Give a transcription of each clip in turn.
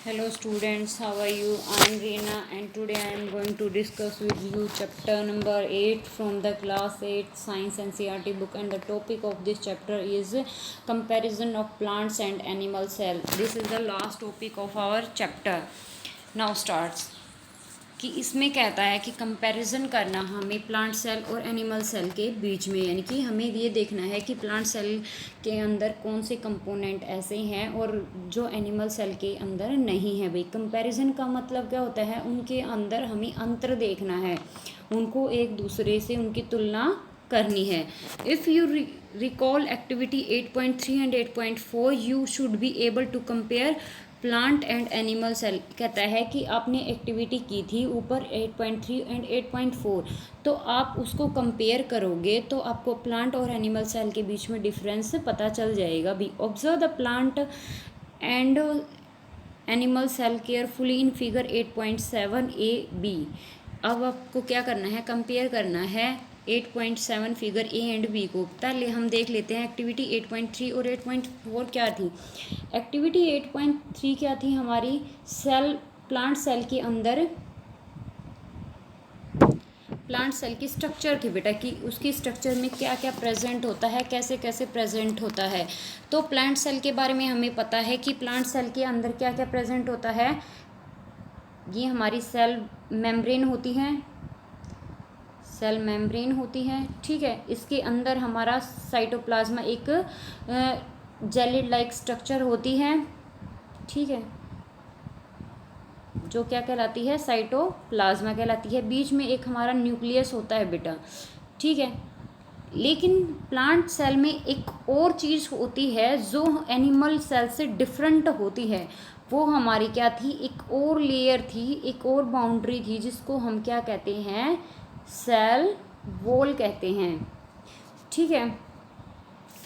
Hello students, how are you? I am Reena and today I am going to discuss with you chapter number 8 from the class 8 Science NCERT book, and the topic of this chapter is comparison of plants and animal cell. This is the last topic of our chapter. Now starts कि इसमें कहता है कि comparison करना हमें plant cell और animal cell के बीच में, यानी कि हमें ये देखना है कि प्लांट सेल के अंदर कौन से कंपोनेंट ऐसे हैं और जो एनिमल सेल के अंदर नहीं है। भाई कंपैरिजन का मतलब क्या होता है, उनके अंदर हमें अंतर देखना है, उनको एक दूसरे से उनकी तुलना करनी है। If you recall activity 8.3 and 8.4 you should be able to compare plant and animal cell. कहता है कि आपने एक्टिविटी की थी ऊपर 8.3 एंड 8.4, तो आप उसको कंपेयर करोगे तो आपको प्लांट और एनिमल सेल के बीच में डिफरेंस पता चल जाएगा भी। Observe the plant and animal cell carefully in figure 8.7 A B. अब आपको क्या करना है, कंपेयर करना है 8.7 फिगर ए एंड बी को। पहले हम देख लेते हैं एक्टिविटी 8.3 और 8.4 क्या थी। एक्टिविटी 8.3 क्या थी हमारी, सेल प्लांट सेल के अंदर प्लांट सेल की स्ट्रक्चर थी बेटा, कि उसकी स्ट्रक्चर में क्या क्या प्रेजेंट होता है, कैसे कैसे प्रेजेंट होता है। तो प्लांट सेल के बारे में हमें पता है कि प्लांट सेल के अंदर क्या क्या प्रेजेंट होता है। ये हमारी सेल मेम्ब्रेन होती है, सेल मेम्ब्रेन होती है, ठीक है। इसके अंदर हमारा साइटोप्लाज्मा एक जेलिड लाइक स्ट्रक्चर होती है, ठीक है, जो क्या कहलाती है, साइटोप्लाज्मा कहलाती है। बीच में एक हमारा न्यूक्लियस होता है बेटा, ठीक है। लेकिन प्लांट सेल में एक और चीज़ होती है जो एनिमल सेल से डिफरेंट होती है। वो हमारी क्या थी, एक और लेयर थी, एक और बाउंड्री थी, जिसको हम क्या कहते हैं, सेल वॉल कहते हैं, ठीक है।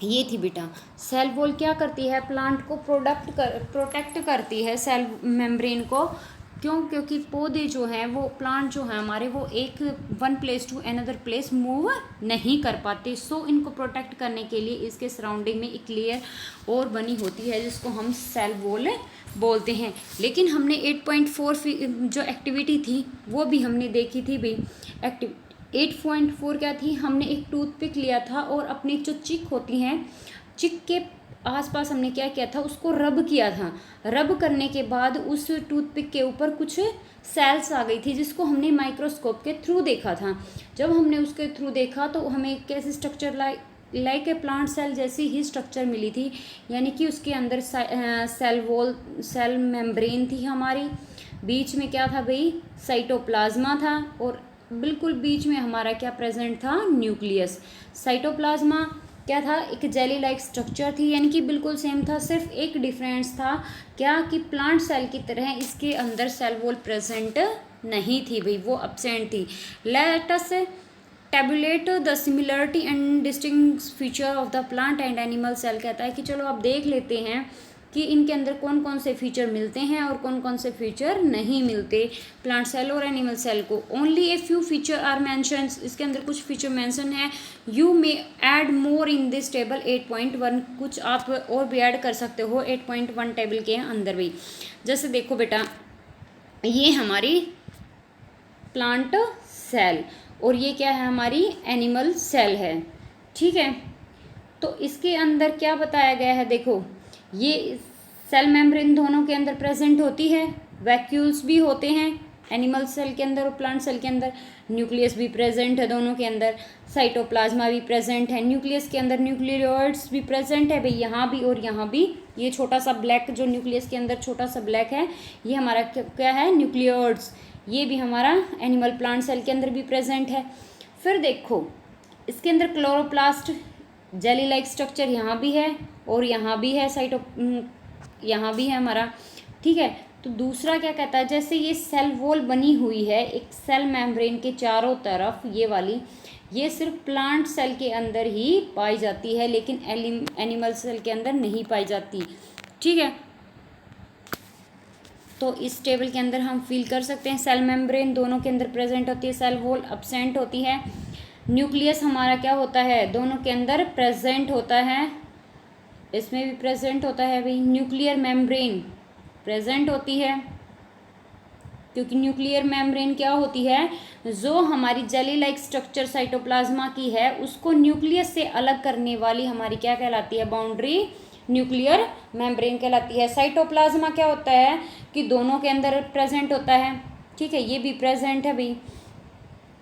ये थी बेटा सेल वॉल। क्या करती है, प्लांट को प्रोटेक्ट करती है सेल मेम्ब्रेन को। क्यों? क्योंकि पौधे जो हैं वो, प्लांट जो हैं हमारे, वो एक one place to another place move नहीं कर पाते। सो इनको प्रोटेक्ट करने के लिए इसके सराउंडिंग में एक लेयर और बनी होती है, जिसको हम सेल वॉल बोलते हैं। लेकिन हमने 8.4 जो एक्टिविटी थी वो भी हमने देखी थी भाई। 8.4 क्या थी, हमने एक टूथपिक लिया था और अपनी जो चिक होती हैं, चिक के आसपास हमने क्या किया था, उसको रब किया था। रब करने के बाद उस टूथपिक के ऊपर कुछ सेल्स आ गई थी, जिसको हमने माइक्रोस्कोप के थ्रू देखा था। जब हमने उसके थ्रू देखा तो हमें कैसी structure like a plant cell जैसी ही स्ट्रक्चर मिली थी, यानी कि उसके अंदर सेल वॉल, सेल मेम्ब्रेन थी हमारी। बीच में क्या था भाई, साइटोप्लाज्मा था, और बिल्कुल बीच में हमारा क्या प्रेजेंट था, न्यूक्लियस। साइटोप्लाज्मा क्या था, एक जेली लाइक स्ट्रक्चर थी, यानी कि बिल्कुल सेम था, सिर्फ एक डिफरेंस था क्या, कि प्लांट सेल की तरह इसके अंदर सेल वॉल प्रेजेंट नहीं थी भाई, वो अब्सेंट थी। Let us tabulate the similarity and distinct feature of the plant and animal cell. कहता है कि चलो आप देख लेते हैं कि इनके अंदर कौन कौन से फीचर मिलते हैं और कौन कौन से फीचर नहीं मिलते प्लांट सेल और एनिमल सेल को। Only a few feature are mention, इसके अंदर कुछ फीचर मैंशन है। You may add more in this table 8.1, कुछ आप और भी ऐड कर सकते हो 8.1 टेबल के अंदर भी। जैसे देखो बेटा, ये हमारी प्लांट सेल और ये क्या है, हमारी एनिमल सेल है, ठीक है। तो इसके अंदर क्या बताया गया है, देखो ये सेल मेम्ब्रेन दोनों के अंदर प्रेजेंट होती है, वैक्यूल्स भी होते हैं एनिमल सेल के अंदर और प्लांट सेल के अंदर, न्यूक्लियस भी प्रेजेंट है दोनों के अंदर, साइटोप्लाज्मा भी प्रेजेंट है, न्यूक्लियस के अंदर न्यूक्लियोइड्स भी प्रेजेंट है भाई, यहाँ भी और यहाँ भी। ये छोटा सा ब्लैक जो न्यूक्लियस के अंदर छोटा सा ब्लैक है, ये हमारा क्या है, न्यूक्लियोइड्स। ये भी हमारा एनिमल प्लांट सेल के अंदर भी प्रेजेंट है। फिर देखो इसके अंदर क्लोरोप्लास्ट जेली लाइक स्ट्रक्चर यहाँ भी है और यहाँ भी है, यहाँ भी है हमारा, ठीक है। तो दूसरा क्या कहता है, जैसे ये सेल वॉल बनी हुई है एक सेल मेम्ब्रेन के चारों तरफ, ये वाली, ये सिर्फ प्लांट सेल के अंदर ही पाई जाती है, लेकिन एनिमल सेल के अंदर नहीं पाई जाती, ठीक है। तो इस टेबल के अंदर हम फील कर सकते हैं सेल मेम्ब्रेन दोनों के अंदर प्रेजेंट होती है, सेल वॉल अब्सेंट होती है। न्यूक्लियस हमारा क्या होता है, दोनों के अंदर प्रेजेंट होता है, इसमें भी प्रेजेंट होता है भाई। न्यूक्लियर मेम्ब्रेन प्रेजेंट होती है, क्योंकि न्यूक्लियर मेम्ब्रेन क्या होती है, जो हमारी जेली लाइक स्ट्रक्चर साइटोप्लाज्मा की है उसको न्यूक्लियस से अलग करने वाली हमारी क्या कहलाती है, बाउंड्री न्यूक्लियर मेम्ब्रेन कहलाती है। साइटोप्लाज्मा क्या होता है कि दोनों के अंदर प्रेजेंट होता है, ठीक है, ये भी प्रेजेंट है भाई,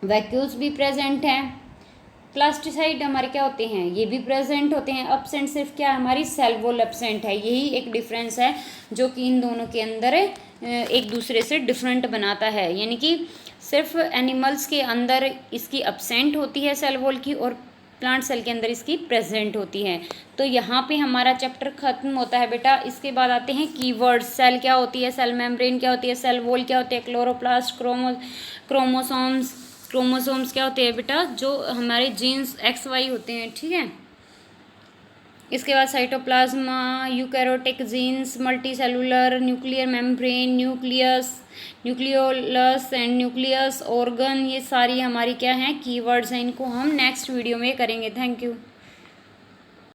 वैक्यूल्स भी प्रेजेंट हैं, प्लास्टिसाइड हमारे क्या होते हैं, ये भी प्रेजेंट होते हैं। एब्सेंट सिर्फ क्या हमारी सेल वॉल एब्सेंट है, यही एक डिफरेंस है जो कि इन दोनों के अंदर एक दूसरे से डिफरेंट बनाता है, यानी कि सिर्फ एनिमल्स के अंदर इसकी एब्सेंट होती है सेल वॉल की, और प्लांट सेल के अंदर इसकी प्रेजेंट होती है। तो यहाँ पे हमारा चैप्टर खत्म होता है बेटा। इसके बाद आते हैं कीवर्ड्स। सेल क्या होती है, सेल मेम्ब्रेन क्या होती है, सेल वॉल क्या होती है, क्लोरोप्लास्ट, क्रोमोसोम्स क्या होते हैं बेटा, जो हमारे जीन्स XY होते हैं, ठीक है। इसके बाद cytoplasm, eukaryotic genes, multicellular, nuclear membrane, nucleolus and nucleus organ, ये सारी हमारी क्या हैं, कीवर्ड्स हैं। इनको हम नेक्स्ट वीडियो में करेंगे। Thank you.